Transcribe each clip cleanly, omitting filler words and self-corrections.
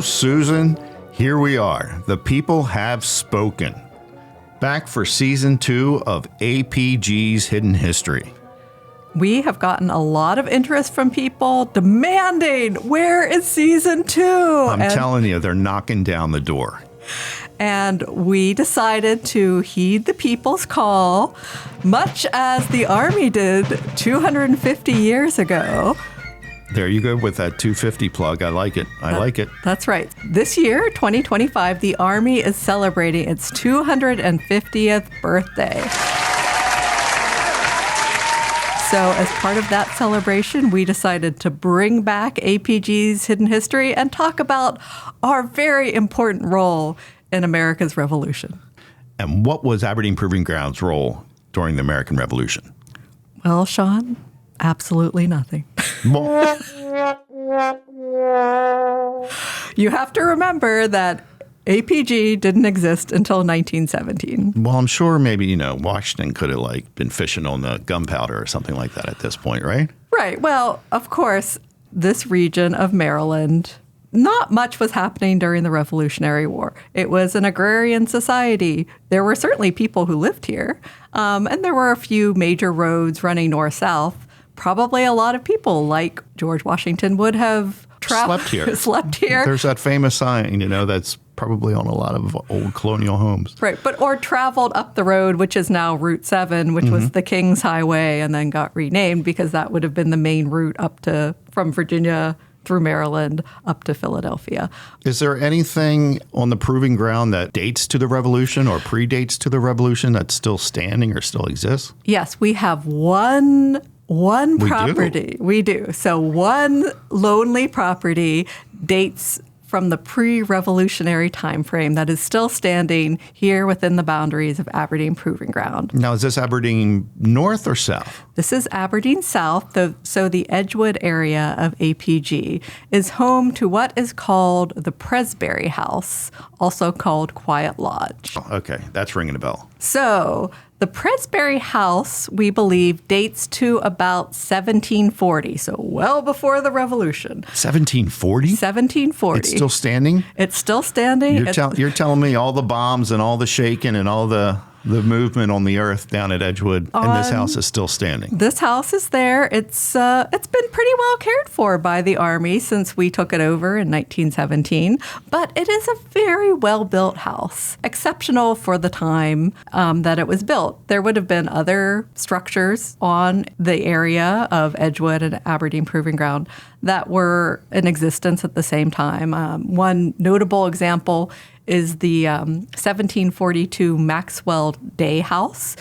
Susan. Here we are. The people have spoken. Back for season 2 of APG's Hidden History. We have gotten a lot of interest from people demanding, where is season 2? I'm telling you, they're knocking down the door. And we decided to heed the people's call, much as the Army did 250 years ago. There you go with that 250 plug. I like it. I like it. That's right. This year, 2025, the Army is celebrating its 250th birthday. So as part of that celebration, we decided to bring back APG's Hidden History and talk about our very important role in America's Revolution. And what was Aberdeen Proving Ground's role during the American Revolution? Well, Sean, absolutely nothing. You have to remember that APG didn't exist until 1917. Well, I'm sure maybe, Washington could have been fishing on the gunpowder or something like that at this point, right? Right. Well, of course, this region of Maryland, not much was happening during the Revolutionary War. It was an agrarian society. There were certainly people who lived here, and there were a few major roads running north-south. Probably a lot of people like George Washington would have slept here. There's that famous sign, that's probably on a lot of old colonial homes. Right, or traveled up the road, which is now Route 7, which was the King's Highway, and then got renamed because that would have been the main route from Virginia through Maryland up to Philadelphia. Is there anything on the proving ground that dates to the Revolution or predates to the Revolution that's still standing or still exists? Yes, we have one property. We do. So one lonely property dates from the pre-revolutionary time frame that is still standing here within the boundaries of Aberdeen Proving Ground. Now, is this Aberdeen North or South? This is Aberdeen South. So the Edgewood area of APG is home to what is called the Presbury House, also called Quiet Lodge. Okay, that's ringing a bell. So the Presbury House, we believe, dates to about 1740, so well before the Revolution. 1740? 1740. It's still standing? It's still standing. You're telling me all the bombs and all the shaking and all the movement on the earth down at Edgewood, and this house is still standing? This house is there. It's been pretty well cared for by the Army since we took it over in 1917, but it is a very well-built house, exceptional for the time that it was built. There would have been other structures on the area of Edgewood and Aberdeen Proving Ground that were in existence at the same time. One notable example is the 1742 Maxwell Day House.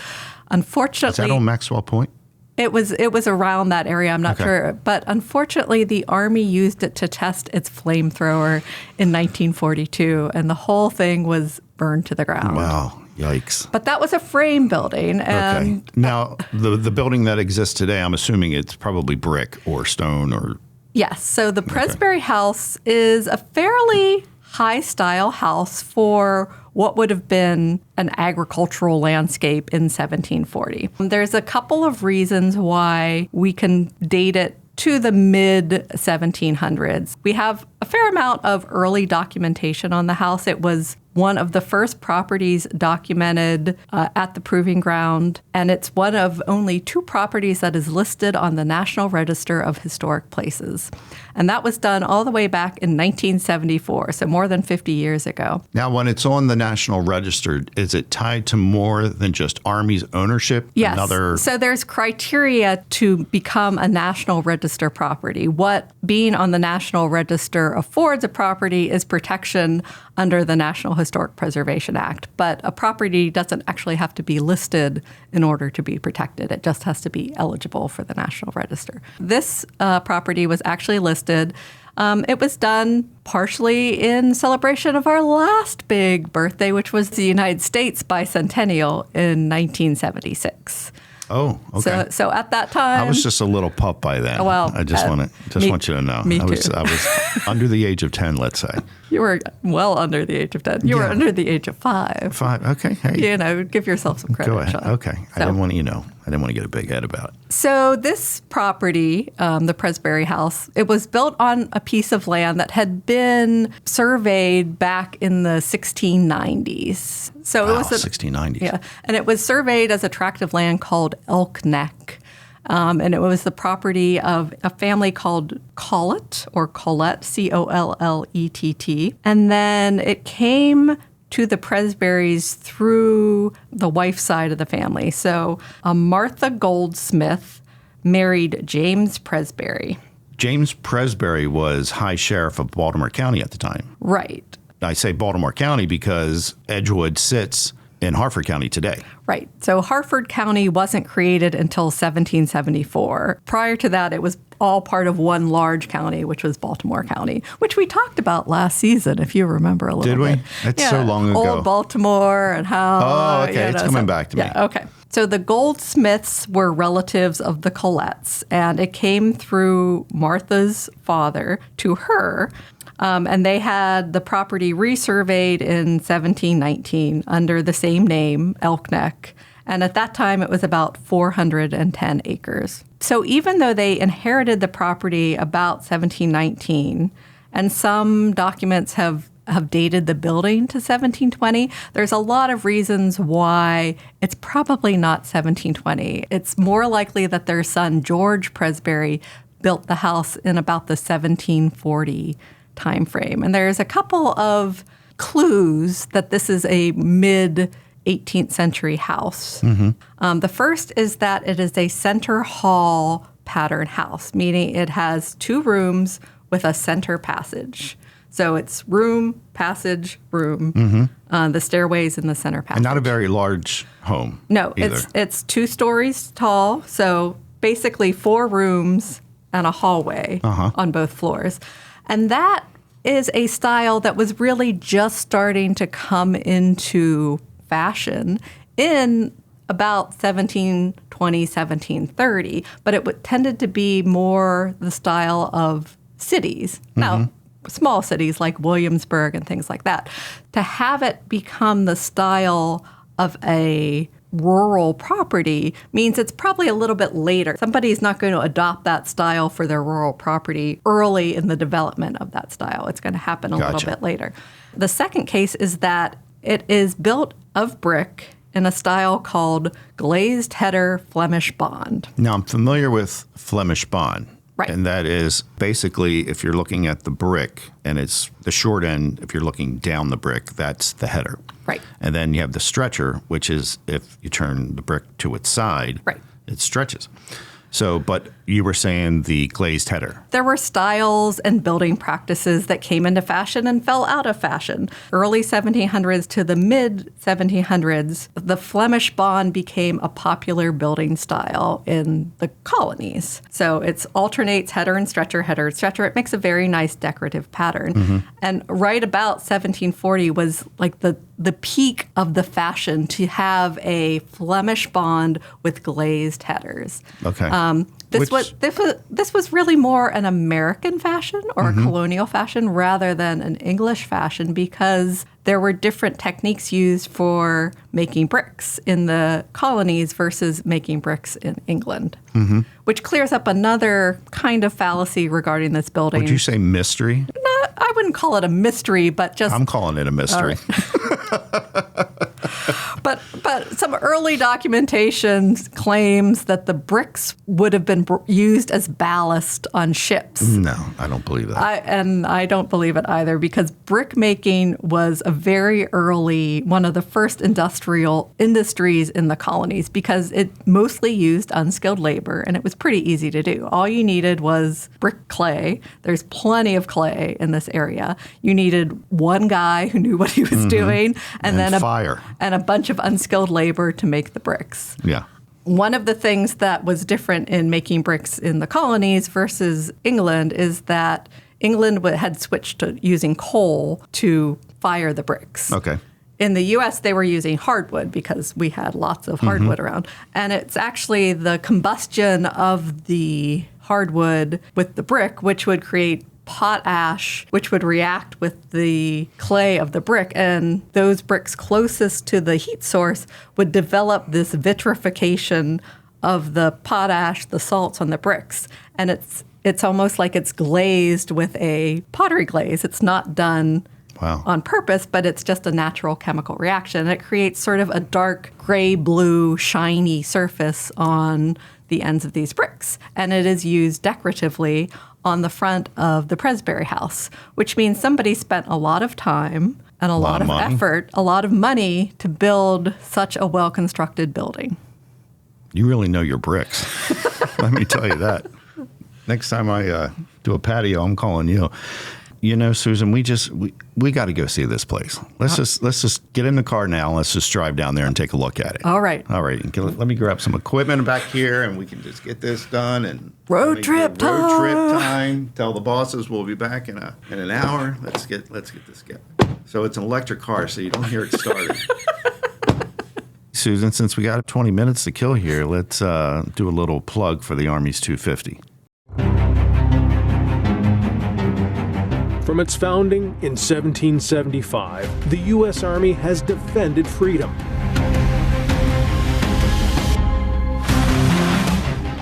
Unfortunately, is that on Maxwell Point? It was around that area. I'm not sure, but unfortunately, the Army used it to test its flamethrower in 1942, and the whole thing was burned to the ground. Wow. Yikes. But that was a frame building. And okay. Now, the building that exists today, I'm assuming it's probably brick or stone or... Yes. So the Presbury House is a fairly high-style house for what would have been an agricultural landscape in 1740. There's a couple of reasons why we can date it to the mid-1700s. We have a fair amount of early documentation on the house. It was one of the first properties documented at the Proving Ground, and it's one of only 2 properties that is listed on the National Register of Historic Places. And that was done all the way back in 1974, so more than 50 years ago. Now, when it's on the National Register, is it tied to more than just Army's ownership? Yes. So there's criteria to become a National Register property. What being on the National Register affords a property is protection under the National Historic Preservation Act. But a property doesn't actually have to be listed in order to be protected. It just has to be eligible for the National Register. This property was actually listed. It was done partially in celebration of our last big birthday, which was the United States bicentennial in 1976. Oh, okay. So at that time, I was just a little pup by then. Well, I just want you to know. Me too. I was under the age of 10, let's say. You were well under the age of 10. You were under the age of 5. 5. Okay. Hey. Give yourself some credit. Go ahead. Sean. Okay. I didn't want to, I didn't want to get a big head about it. So this property, the Presbury House, it was built on a piece of land that had been surveyed back in the 1690s. So Wow, it was 1690s. Yeah, and it was surveyed as a tract of land called Elk Neck. And it was the property of a family called Collett, or Collett, Collett. And then it came to the Presburys through the wife's side of the family. So Martha Goldsmith married James Presbury. James Presbury was High Sheriff of Baltimore County at the time. Right. I say Baltimore County because Edgewood sits in Harford County today. Right. So Harford County wasn't created until 1774. Prior to that, it was all part of one large county, which was Baltimore County, which we talked about last season, if you remember a little bit. Did we? That's so long ago. Old Baltimore and how... Oh, okay. It's coming back to me. Yeah, okay. So the Goldsmiths were relatives of the Colletts, and it came through Martha's father to her. And they had the property resurveyed in 1719 under the same name, Elk Neck. And at that time, it was about 410 acres. So even though they inherited the property about 1719, and some documents have dated the building to 1720, there's a lot of reasons why it's probably not 1720. It's more likely that their son, George Presbury, built the house in about the 1740 time frame. And there's a couple of clues that this is a mid-18th century house. The first is that it is a center hall pattern house, meaning it has 2 rooms with a center passage. So it's room, passage, room, the stairways in the center passage. And not a very large home. No, either. it's 2 stories tall. So basically 4 rooms and a hallway on both floors. And that is a style that was really just starting to come into fashion in about 1720, 1730, but it tended to be more the style of cities. Now, small cities like Williamsburg and things like that. To have it become the style of a rural property means it's probably a little bit later. Somebody's not going to adopt that style for their rural property early in the development of that style. It's going to happen a little bit later. The second case is that it is built of brick in a style called glazed header Flemish bond. Now, I'm familiar with Flemish bond. Right. And that is basically, if you're looking at the brick and it's the short end, if you're looking down the brick, that's the header. Right. And then you have the stretcher, which is if you turn the brick to its side, right, it stretches. So, but you were saying the glazed header. There were styles and building practices that came into fashion and fell out of fashion. Early 1700s to the mid 1700s, the Flemish bond became a popular building style in the colonies. So it alternates header and stretcher, header, stretcher. It makes a very nice decorative pattern. And right about 1740 was like the peak of the fashion to have a Flemish bond with glazed headers. Okay. This was really more an American fashion or a colonial fashion rather than an English fashion because there were different techniques used for making bricks in the colonies versus making bricks in England, which clears up another kind of fallacy regarding this building. Would you say mystery? No, I wouldn't call it a mystery, but just... I'm calling it a mystery. But some early documentation claims that the bricks would have been used as ballast on ships. No, I don't believe that. I don't believe it either because brick making was a very early, one of the first industrial industries in the colonies because it mostly used unskilled labor and it was pretty easy to do. All you needed was brick clay. There's plenty of clay in this area. You needed one guy who knew what he was doing and then fire. And a bunch of unskilled labor to make the bricks. Yeah. One of the things that was different in making bricks in the colonies versus England is that England had switched to using coal to fire the bricks. Okay. In the U.S., they were using hardwood because we had lots of hardwood around. And it's actually the combustion of the hardwood with the brick, which would create potash, which would react with the clay of the brick. And those bricks closest to the heat source would develop this vitrification of the potash, the salts on the bricks. And it's almost like it's glazed with a pottery glaze. It's not done on purpose, but it's just a natural chemical reaction. It creates sort of a dark gray, blue, shiny surface on the ends of these bricks. And it is used decoratively on the front of the Presbury House, which means somebody spent a lot of time and a lot of effort, a lot of money to build such a well-constructed building. You really know your bricks. Let me tell you that. Next time I do a patio, I'm calling you. You know, Susan, we got to go see this place. Let's just get in the car now. Let's just drive down there and take a look at it. All right. Let me grab some equipment back here, and we can just get this done. And road trip time. Tell the bosses we'll be back in an hour. Let's get this going. So it's an electric car, so you don't hear it starting. Susan, since we got 20 minutes to kill here, let's do a little plug for the Army's 250. From its founding in 1775, the U.S. Army has defended freedom.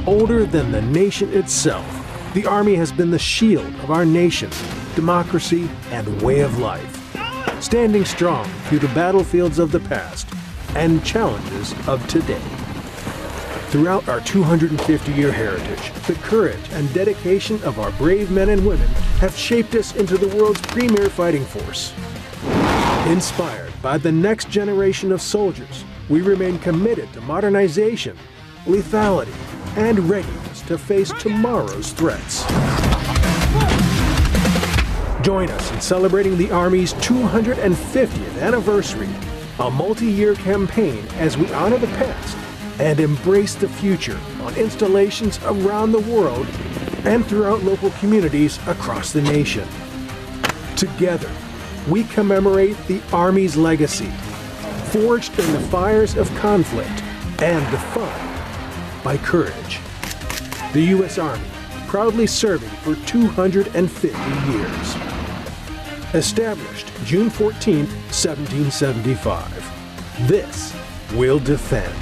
Older than the nation itself, the Army has been the shield of our nation, democracy, and way of life, standing strong through the battlefields of the past and challenges of today. Throughout our 250-year heritage, the courage and dedication of our brave men and women have shaped us into the world's premier fighting force. Inspired by the next generation of soldiers, we remain committed to modernization, lethality, and readiness to face tomorrow's threats. Join us in celebrating the Army's 250th anniversary, a multi-year campaign as we honor the past and embrace the future on installations around the world and throughout local communities across the nation. Together, we commemorate the Army's legacy, forged in the fires of conflict and defined by courage. The U.S. Army, proudly serving for 250 years. Established June 14, 1775. This will defend.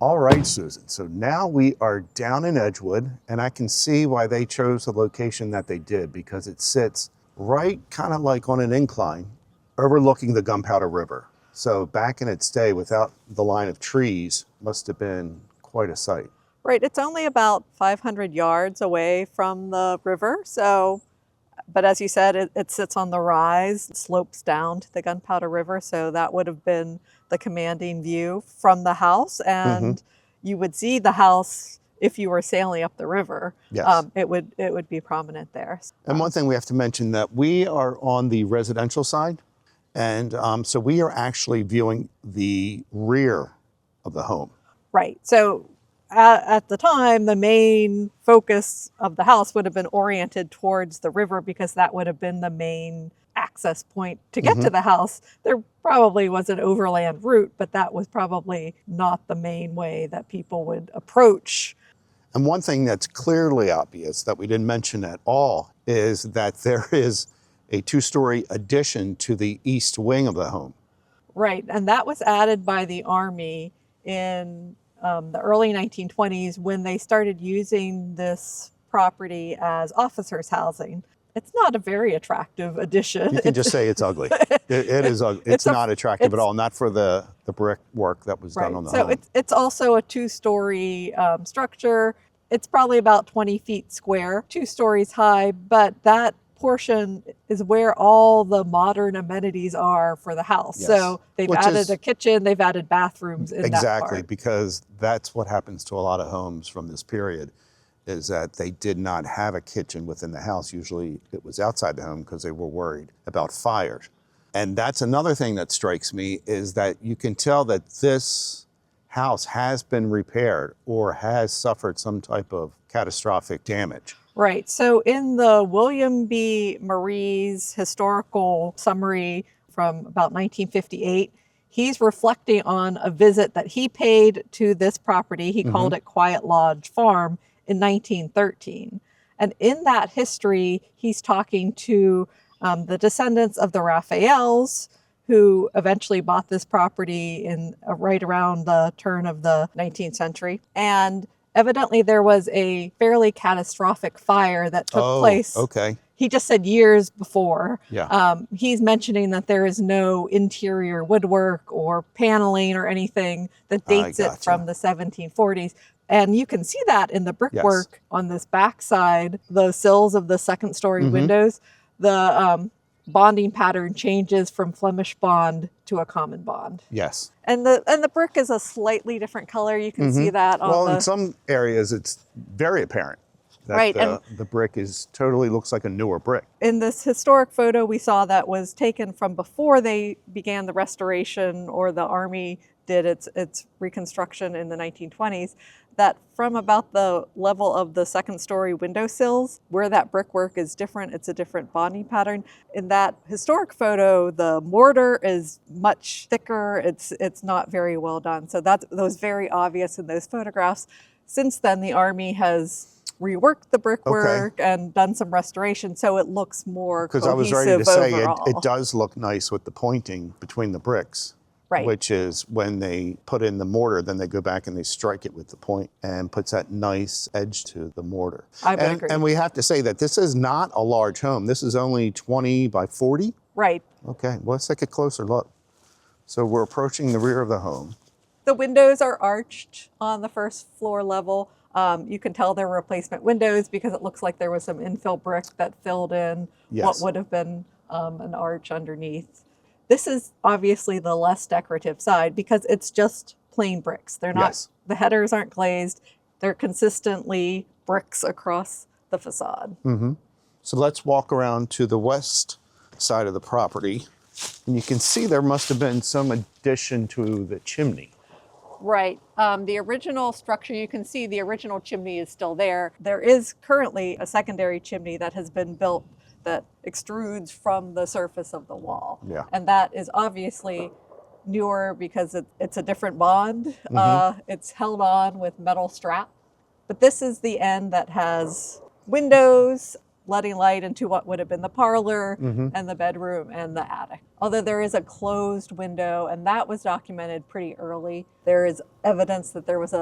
All right, Susan. So now we are down in Edgewood, and I can see why they chose the location that they did, because it sits right kind of like on an incline overlooking the Gunpowder River. So back in its day, without the line of trees, must have been quite a sight. Right. It's only about 500 yards away from the river. So, but as you said, it sits on the rise, slopes down to the Gunpowder River. So that would have been the commanding view from the house. And you would see the house if you were sailing up the river. Yes. It would be prominent there. And one thing we have to mention, that we are on the residential side. And so we are actually viewing the rear of the home. Right. So at the time, the main focus of the house would have been oriented towards the river, because that would have been the main access point to get to the house. There probably was an overland route, but that was probably not the main way that people would approach. And one thing that's clearly obvious that we didn't mention at all is that there is a two-story addition to the east wing of the home. Right, and that was added by the Army in the early 1920s when they started using this property as officers' housing. It's not a very attractive addition. You can just say it's ugly. It is ugly. It's not attractive at all, not for the brick work that was done on the home. So it's also a two-story structure. It's probably about 20 feet square, 2 stories high, but that portion is where all the modern amenities are for the house. Yes. So they've added a kitchen, they've added bathrooms in that part. Exactly, because that's what happens to a lot of homes from this period, is that they did not have a kitchen within the house. Usually it was outside the home because they were worried about fires. And that's another thing that strikes me, is that you can tell that this house has been repaired or has suffered some type of catastrophic damage. Right. So in the William B. Marie's historical summary from about 1958, he's reflecting on a visit that he paid to this property. He called it Quiet Lodge Farm in 1913. And in that history, he's talking to the descendants of the Raphaels who eventually bought this property in right around the turn of the 19th century. And evidently there was a fairly catastrophic fire that took place. Okay. He just said years before. Yeah. He's mentioning that there is no interior woodwork or paneling or anything that dates it from the 1740s. And you can see that in the brickwork on this backside, the sills of the second story windows. The bonding pattern changes from Flemish bond to a common bond. Yes. And the brick is a slightly different color. You can see that on in some areas it's very apparent that right, the brick totally looks like a newer brick. In this historic photo we saw that was taken from before they began the restoration or the Army did its reconstruction in the 1920s, that from about the level of the second story windowsills, where that brickwork is different, it's a different bonding pattern. In that historic photo, the mortar is much thicker, it's not very well done. So that was very obvious in those photographs. Since then, the Army has reworked the brickwork and done some restoration, so it looks more cohesive overall. Because I was ready to say, it does look nice with the pointing between the bricks. Right. Which is when they put in the mortar, then they go back and they strike it with the point and puts that nice edge to the mortar. I would agree. And we have to say that this is not a large home. This is only 20 by 40. Right. Okay, well, let's take a closer look. So we're approaching the rear of the home. The windows are arched on the first floor level. You can tell they're replacement windows because it looks like there was some infill brick that filled in what would have been an arch underneath. This is obviously the less decorative side because it's just plain bricks. They're not, the headers aren't glazed. They're consistently bricks across the facade. So let's walk around to the west side of the property. And you can see there must have been some addition to the chimney. Right. The original structure, you can see the original chimney is still there. There is currently a secondary chimney that has been built that extrudes from the surface of the wall. Yeah. And that is obviously newer because it's a different bond. It's held on with metal strap. But this is the end that has windows letting light into what would have been the parlor and the bedroom and the attic. Although there is a closed window, and that was documented pretty early. There is evidence that there was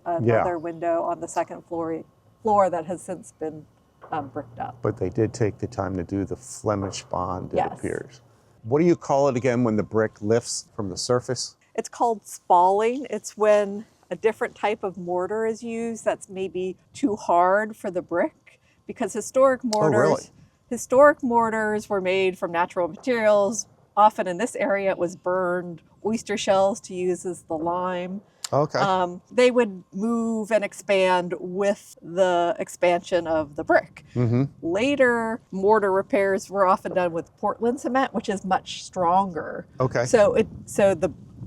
another window on the second floor that has since been bricked up. But they did take the time to do the Flemish bond, it appears. What do you call it again when the brick lifts from the surface? It's called spalling. It's when a different type of mortar is used that's maybe too hard for the brick, because historic mortars were made from natural materials. Often in this area it was burned oyster shells to use as the lime. Okay. They would move and expand with the expansion of the brick. Later, mortar repairs were often done with Portland cement, which is much stronger. Okay. So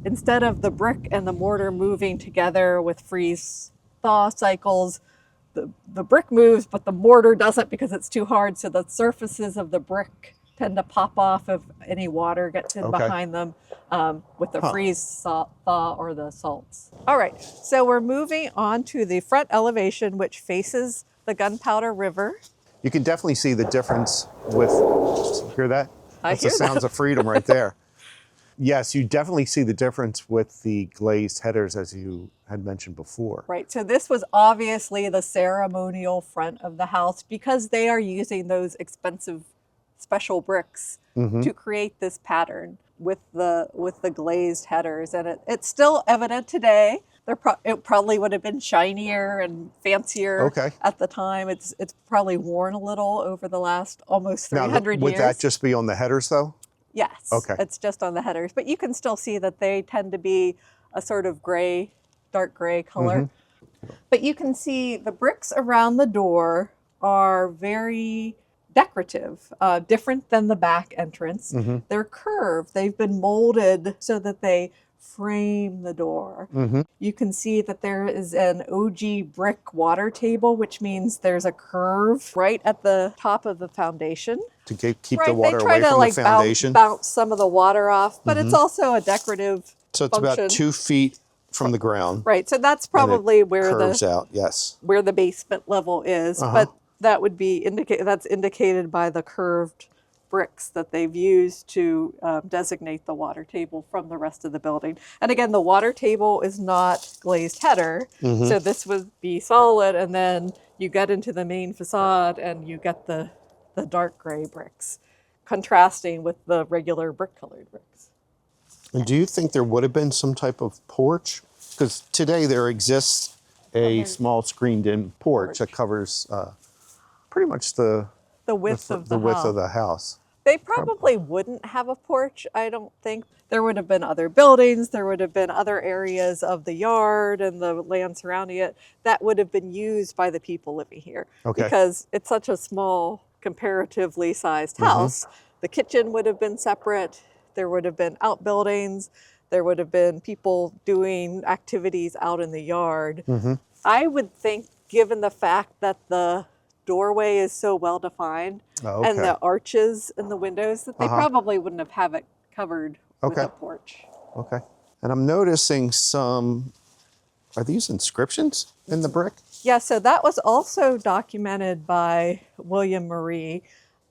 instead of the brick and the mortar moving together with freeze-thaw cycles, the brick moves, but the mortar doesn't because it's too hard. So the surfaces of the brick tend to pop off if any water gets in behind them with the freeze-thaw or the salts. All right, so we're moving on to the front elevation, which faces the Gunpowder River. You can definitely see the difference with, hear that? That's the hear sounds of freedom right there. Yes, you definitely see the difference with the glazed headers as you had mentioned before. Right, so this was obviously the ceremonial front of the house because they are using those expensive special bricks to create this pattern with the glazed headers, and it's still evident today. It probably would have been shinier and fancier at the time. It's probably worn a little over the last almost 300 years. Would that just be on the headers though? Yes, it's just on the headers, but you can still see that they tend to be a sort of gray, dark gray color. But you can see the bricks around the door are very decorative, different than the back entrance. They're curved. They've been molded so that they frame the door. You can see that there is an OG brick water table, which means there's a curve right at the top of the foundation. To keep the water away from the foundation. Bounce some of the water off, but it's also a decorative So it's function. about 2 feet from the ground. Right, so that's probably where curves out, where the basement level is, but that would be that's indicated by the curved bricks that they've used to designate the water table from the rest of the building. And again, the water table is not glazed header, so this would be solid, and then you get into the main facade and you get the dark gray bricks, contrasting with the regular brick-colored bricks. And do you think there would have been some type of porch? Because today there exists a small screened-in porch that covers pretty much the width of the width of the house. They probably wouldn't have a porch, I don't think. There would have been other buildings, there would have been other areas of the yard and the land surrounding it that would have been used by the people living here. Okay. Because it's such a small, comparatively sized house. The kitchen would have been separate, there would have been outbuildings, there would have been people doing activities out in the yard. I would think, given the fact that the doorway is so well defined and the arches in the windows, that they probably wouldn't have it covered with a porch. Okay. And I'm noticing some, are these inscriptions in the brick? Yeah, so that was also documented by William Marie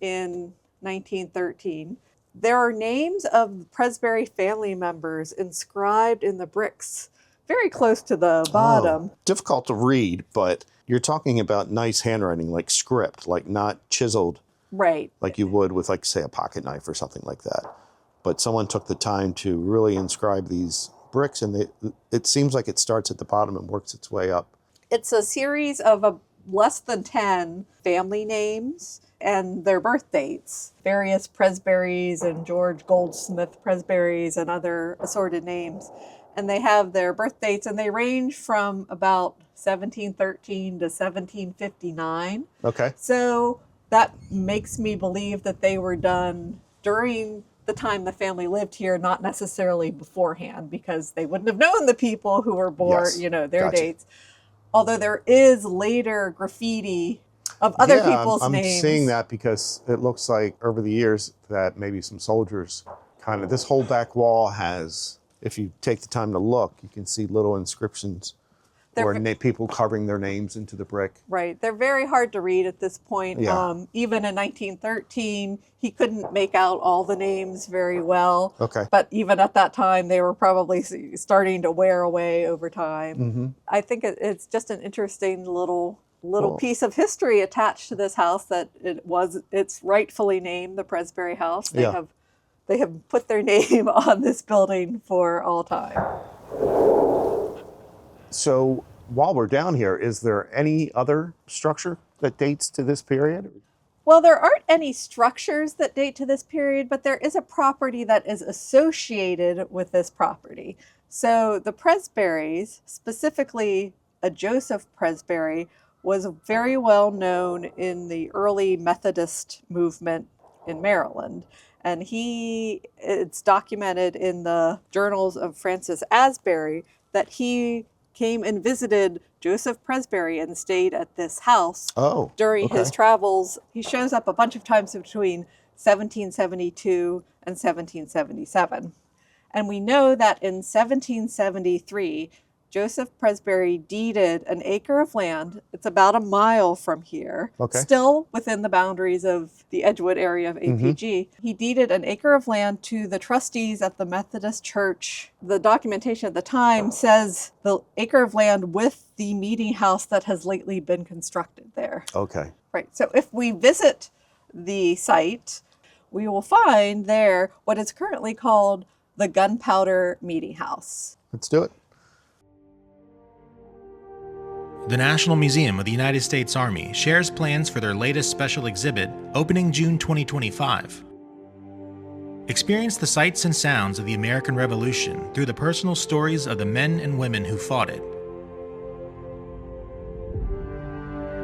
in 1913. There are names of Presbury family members inscribed in the bricks very close to the bottom. Difficult to read, but you're talking about nice handwriting, like script, like not chiseled, Right. like you would with, like, say, a pocket knife or something like that. But someone took the time to really inscribe these bricks, and it seems like it starts at the bottom and works its way up. It's a series of less than 10 family names and their birth dates. Various Presburys and George Goldsmith Presburys and other assorted names. And they have their birth dates, and they range from about 1713 to 1759. Okay. So that makes me believe that they were done during the time the family lived here, not necessarily beforehand, because they wouldn't have known the people who were born, their dates. Although there is later graffiti of other people's names. I'm seeing that because it looks like over the years that maybe some soldiers this whole back wall has, if you take the time to look, you can see little inscriptions or people carving their names into the brick. Right. They're very hard to read at this point. Yeah. Even in 1913, he couldn't make out all the names very well. Okay. But even at that time, they were probably starting to wear away over time. I think it's just an interesting little piece of history attached to this house, that it's rightfully named the Presbury House. They have put their name on this building for all time. So while we're down here, is there any other structure that dates to this period? Well, there aren't any structures that date to this period, but there is a property that is associated with this property. So the Presburys, specifically a Joseph Presbury, was very well known in the early Methodist movement in Maryland. And it's documented in the journals of Francis Asbury that he came and visited Joseph Presbury and stayed at this house during his travels. He shows up a bunch of times between 1772 and 1777. And we know that in 1773, Joseph Presbury deeded an acre of land. It's about a mile from here, still within the boundaries of the Edgewood area of APG. He deeded an acre of land to the trustees at the Methodist Church. The documentation at the time says the acre of land with the meeting house that has lately been constructed there. Okay. Right. So if we visit the site, we will find there what is currently called the Gunpowder Meeting House. Let's do it. The National Museum of the United States Army shares plans for their latest special exhibit, opening June 2025. Experience the sights and sounds of the American Revolution through the personal stories of the men and women who fought it.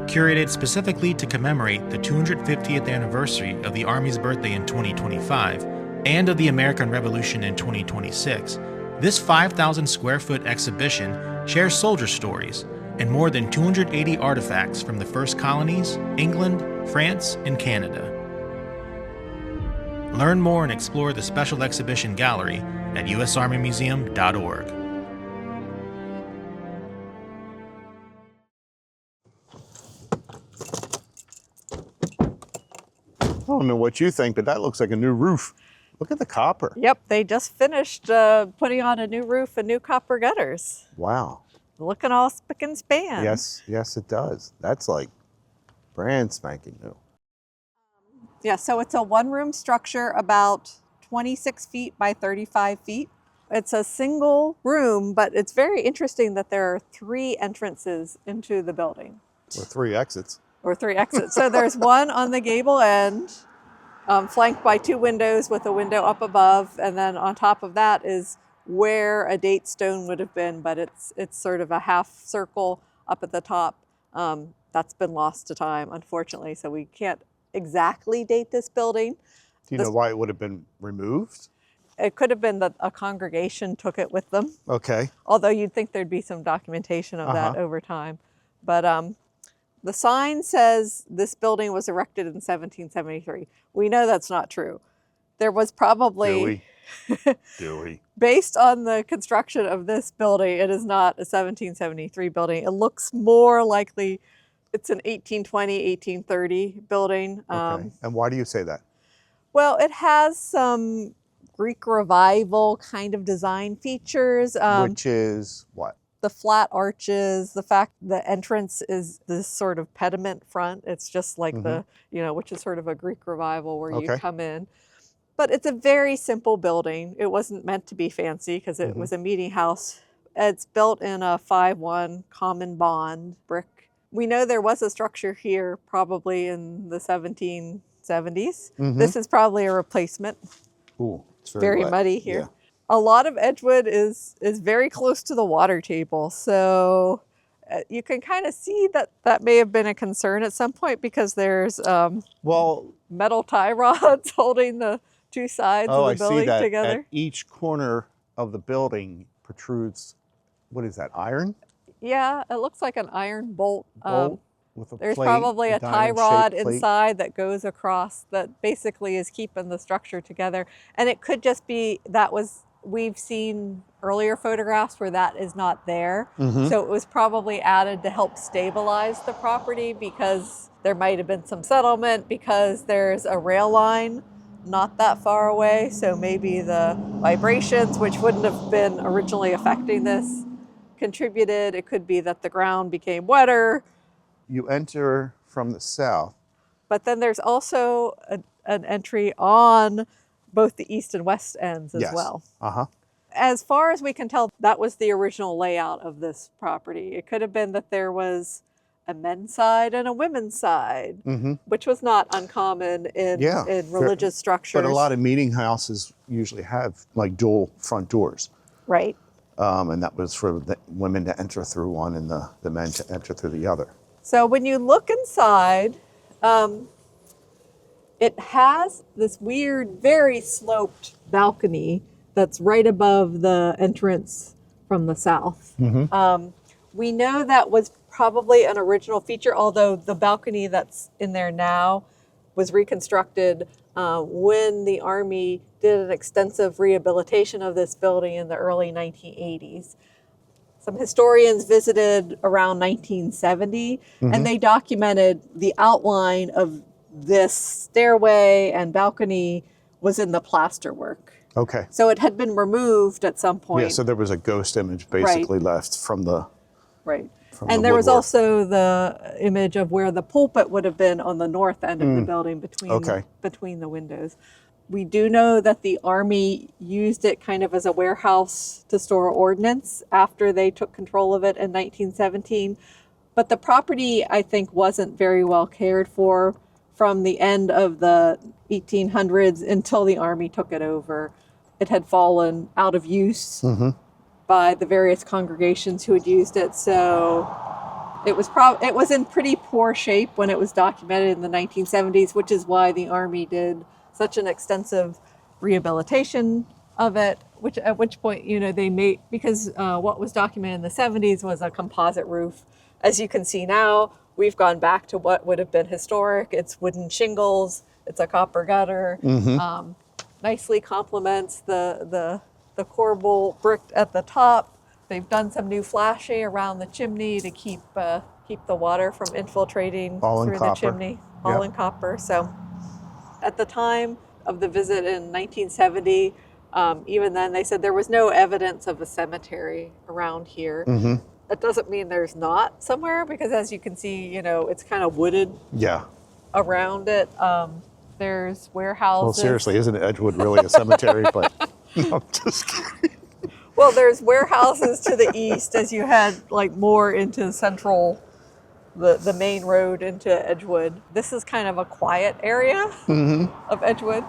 Curated specifically to commemorate the 250th anniversary of the Army's birthday in 2025 and of the American Revolution in 2026, this 5,000 square foot exhibition shares soldier stories and more than 280 artifacts from the first colonies, England, France, and Canada. Learn more and explore the special exhibition gallery at usarmymuseum.org. don't know what you think, but that looks like a new roof. Look at the copper. Yep, they just finished putting on a new roof and new copper gutters. Wow. Looking all spick and span. Yes, it does. That's like brand spanking new. Yeah, so it's a one-room structure about 26 feet by 35 feet. It's a single room, but it's very interesting that there are 3 entrances into the building. Or 3 exits. Or 3 exits. So there's one on the gable end, flanked by 2 windows with a window up above, and then on top of that is where a date stone would have been, but it's sort of a half circle up at the top. That's been lost to time, unfortunately, so we can't exactly date this building. Do you know why it would have been removed? It could have been that a congregation took it with them. Okay. Although you'd think there'd be some documentation of that over time. But the sign says this building was erected in 1773. We know that's not true. There was probably, Do we? based on the construction of this building, it is not a 1773 building. It looks more likely it's an 1820, 1830 building. Okay. And why do you say that? Well, it has some Greek revival kind of design features. Which is what? The flat arches, the fact the entrance is this sort of pediment front. It's just like the, which is sort of a Greek revival where you come in. But it's a very simple building. It wasn't meant to be fancy because it was a meeting house. It's built in a 5-1 common bond brick. We know there was a structure here probably in the 1770s. This is probably a replacement. Ooh, it's very wet. muddy here. Yeah. A lot of Edgewood is very close to the water table. So you can kind of see that may have been a concern at some point because there's metal tie rods holding the 2 sides of the building I see that. together. At each corner of the building protrudes, what is that, iron? Yeah, it looks like an iron bolt. With a There's plate, probably a tie diamond-shaped rod plate. inside that goes across that basically is keeping the structure together. And it could just be we've seen earlier photographs where that is not there. So it was probably added to help stabilize the property because there might have been some settlement because there's a rail line not that far away. So maybe the vibrations, which wouldn't have been originally affecting this, contributed. It could be that the ground became wetter. You enter from the south. But then there's also an entry on both the east and west ends as well. As far as we can tell, that was the original layout of this property. It could have been that there was a men's side and a women's side, which was not uncommon in religious structures. But a lot of meeting houses usually have like dual front doors. Right. And that was for the women to enter through one and the men to enter through the other. So when you look inside, it has this weird, very sloped balcony that's right above the entrance from the south. We know that was probably an original feature, although the balcony that's in there now was reconstructed when the Army did an extensive rehabilitation of this building in the early 1980s. Some historians visited around 1970, and they documented the outline of this stairway and balcony was in the plasterwork. Okay. So it had been removed at some point. Yeah, so there was a ghost image basically left from the And there was also the image of where the pulpit would have been on the north end of the building between the windows. We do know that the Army used it kind of as a warehouse to store ordnance after they took control of it in 1917. But the property, I think, wasn't very well cared for from the end of the 1800s until the Army took it over. It had fallen out of use by the various congregations who had used it. So it was in pretty poor shape when it was documented in the 1970s, which is why the Army did such an extensive rehabilitation of it, at which point, they made, because what was documented in the 70s was a composite roof. As you can see now, we've gone back to what would have been historic. It's wooden shingles, it's a copper gutter, nicely complements the corbel brick at the top. They've done some new flashing around the chimney to keep the water from infiltrating through the chimney, all in copper. So At the time of the visit in 1970, even then they said there was no evidence of a cemetery around here. That doesn't mean there's not somewhere, because as you can see, it's kind of wooded Yeah. around it. There's warehouses. Well, seriously, isn't Edgewood really a cemetery? But no, I'm just kidding. Well, there's warehouses to the east as you head more into central, the main road into Edgewood. This is kind of a quiet area of Edgewood.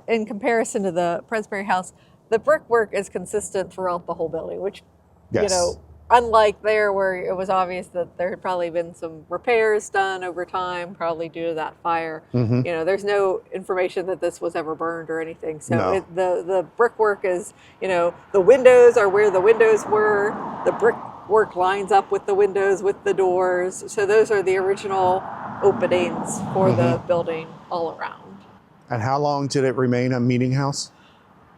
In comparison to the Presbury House, the brickwork is consistent throughout the whole building, which, Yes. unlike there where it was obvious that there had probably been some repairs done over time, probably due to that fire. There's no information that this was ever burned or anything. So No. the brickwork is, the windows are where the windows were. The brickwork lines up with the windows, with the doors. So those are the original openings for the building all around. And how long did it remain a meeting house?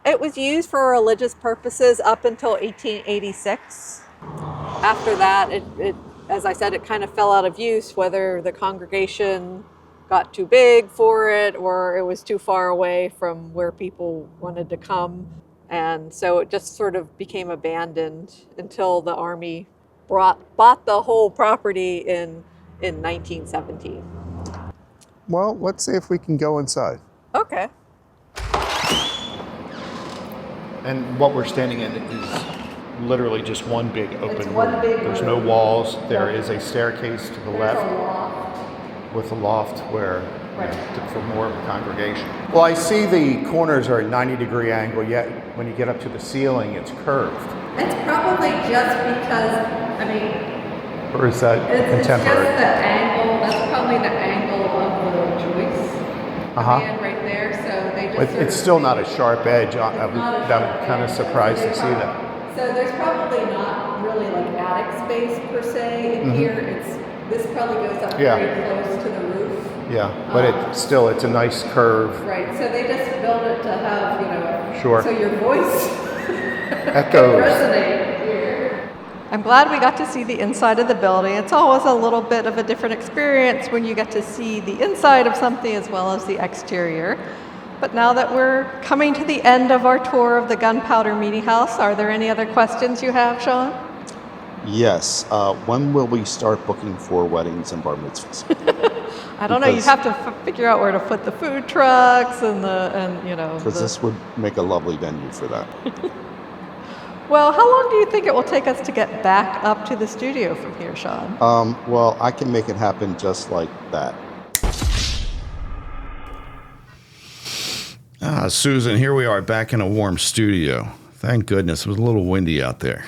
It was used for religious purposes up until 1886. After that, it, as I said, it kind of fell out of use, whether the congregation got too big for it or it was too far away from where people wanted to come. And so it just sort of became abandoned until the Army bought the whole property in 1917. Well, let's see if we can go inside. Okay. And what we're standing in is literally just one big open one room. big There's room. no walls. There is a staircase to the left with a loft where for more of a congregation. Well, I see the corners are a 90-degree angle, yet when you get up to the ceiling, it's curved. It's probably just because, Or is that contemporary? the angle. That's probably the angle of the joist. Right there. So they just. It's still not a sharp edge. I'm kind of surprised to see that. So there's probably not really attic space per se in here. This probably goes up Yeah. very close to the roof. Yeah, but it's a nice curve. Right. So they just built it to have, Sure. so your voice Echoes. resonate here. I'm glad we got to see the inside of the building. It's always a little bit of a different experience when you get to see the inside of something as well as the exterior. But now that we're coming to the end of our tour of the Gunpowder Meeting House, are there any other questions you have, Sean? Yes. When will we start booking for weddings and bar mitzvahs? I don't know. You'd have to figure out where to put the food trucks Because this would make a lovely venue for that. Well, how long do you think it will take us to get back up to the studio from here, Sean? Well, I can make it happen just like that. Susan, here we are back in a warm studio. Thank goodness. It was a little windy out there.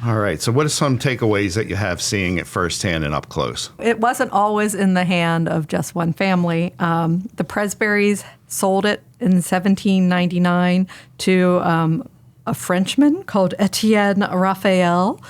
All right. So what are some takeaways that you have seeing it firsthand and up close? It wasn't always in the hand of just one family. The Presburys sold it in 1799 to a Frenchman called Etienne Raphael.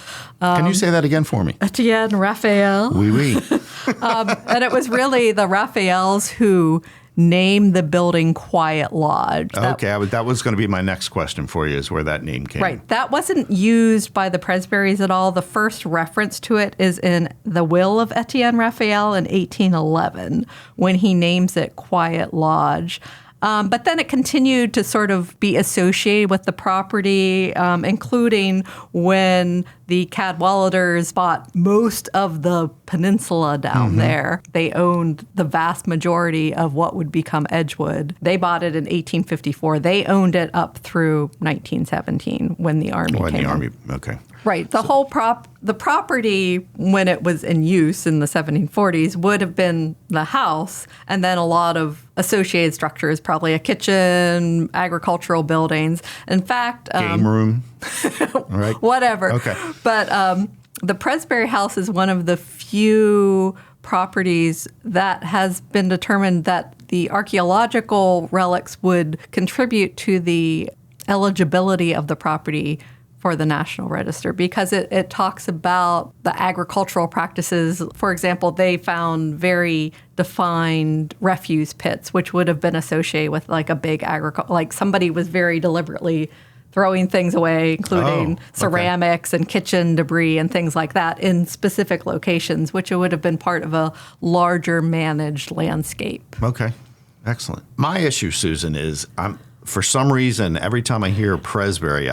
Can you say that again for me? Etienne Raphael. Oui, oui. And it was really the Raphaels who named the building Quiet Lodge. Okay, that was going to be my next question for you, is where that name came. Right. That wasn't used by the Presburys at all. The first reference to it is in the will of Etienne Raphael in 1811, when he names it Quiet Lodge. But then it continued to sort of be associated with the property, including when the Cadwalladers bought most of the peninsula down there. They owned the vast majority of what would become Edgewood. They bought it in 1854. They owned it up through 1917 when the Army came in. Okay. Right. The property, when it was in use in the 1740s, would have been the house, and then a lot of associated structures, probably a kitchen, agricultural buildings. In fact, Game room. Right. whatever. Okay. But the Presbury House is one of the few properties that has been determined that the archaeological relics would contribute to the eligibility of the property for the National Register, because it talks about the agricultural practices. For example, they found very defined refuse pits, which would have been associated with like a big like somebody was very deliberately throwing things away, including okay. ceramics and kitchen debris and things like that in specific locations, which would have been part of a larger managed landscape. Okay, excellent. My issue, Susan, is for some reason, every time I hear Presbury,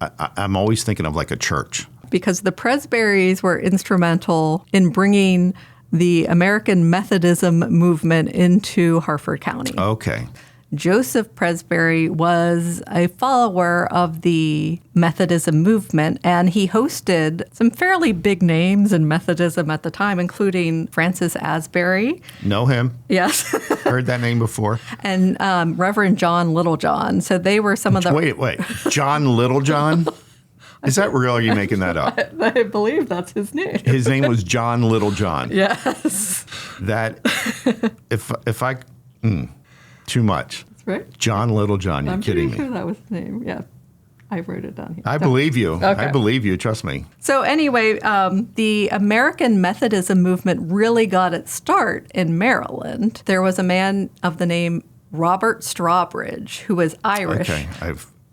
I'm always thinking of like a church. Because the Presburys were instrumental in bringing the American Methodism movement into Harford County. Okay. Joseph Presbury was a follower of the Methodism movement, and he hosted some fairly big names in Methodism at the time, including Francis Asbury. Know him. Yes. Heard that name before. And Reverend John Littlejohn. So they were some of the... Wait. John Littlejohn? Is that real or are you making that up? I believe that's his name. His name was John Littlejohn. Yes. That, if I... too much. That's right. John Littlejohn, you're kidding me. I'm pretty sure that was his name. Yeah. I wrote it down here. I believe you. Okay. I believe you. Trust me. So anyway, the American Methodism movement really got its start in Maryland. There was a man of the name Robert Strawbridge who was Irish. Okay.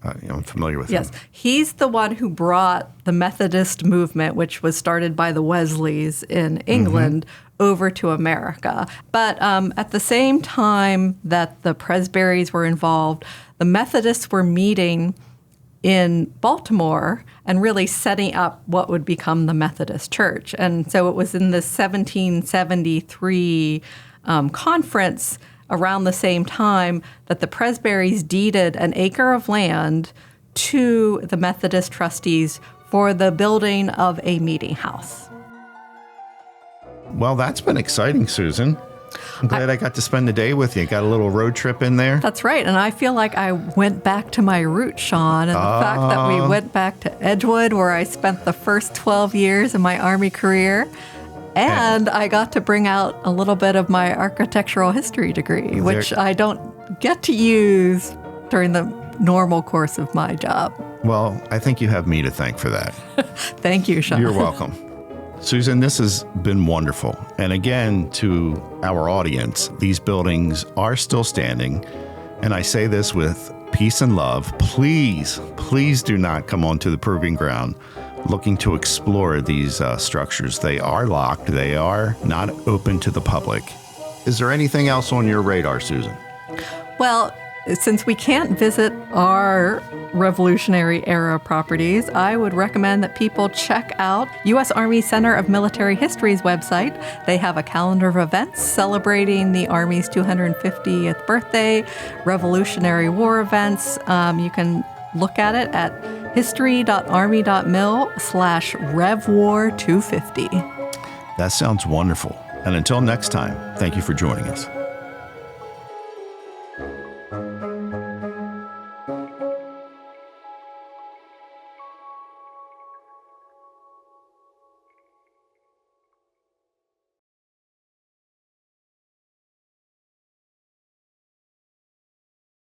I'm familiar with Yes. him. He's the one who brought the Methodist movement, which was started by the Wesleys in England, over to America. But at the same time that the Presburys were involved, the Methodists were meeting in Baltimore and really setting up what would become the Methodist Church. And so it was in the 1773 conference around the same time that the Presburys deeded an acre of land to the Methodist trustees for the building of a meeting house. Well, that's been exciting, Susan. I'm glad I got to spend the day with you. Got a little road trip in there. That's right. And I feel like I went back to my roots, Sean. And the fact that we went back to Edgewood, where I spent the first 12 years of my Army career. And I got to bring out a little bit of my architectural history degree, which I don't get to use during the normal course of my job. Well, I think you have me to thank for that. Thank you, Sean. You're welcome. Susan, this has been wonderful. And again, to our audience, these buildings are still standing. And I say this with peace and love. Please, please do not come onto the proving ground looking to explore these structures. They are locked. They are not open to the public. Is there anything else on your radar, Susan? Well, since we can't visit our Revolutionary era properties, I would recommend that people check out U.S. Army Center of Military History's website. They have a calendar of events celebrating the Army's 250th birthday, Revolutionary War events. You can look at it at history.army.mil/RevWar250. That sounds wonderful. And until next time, thank you for joining us.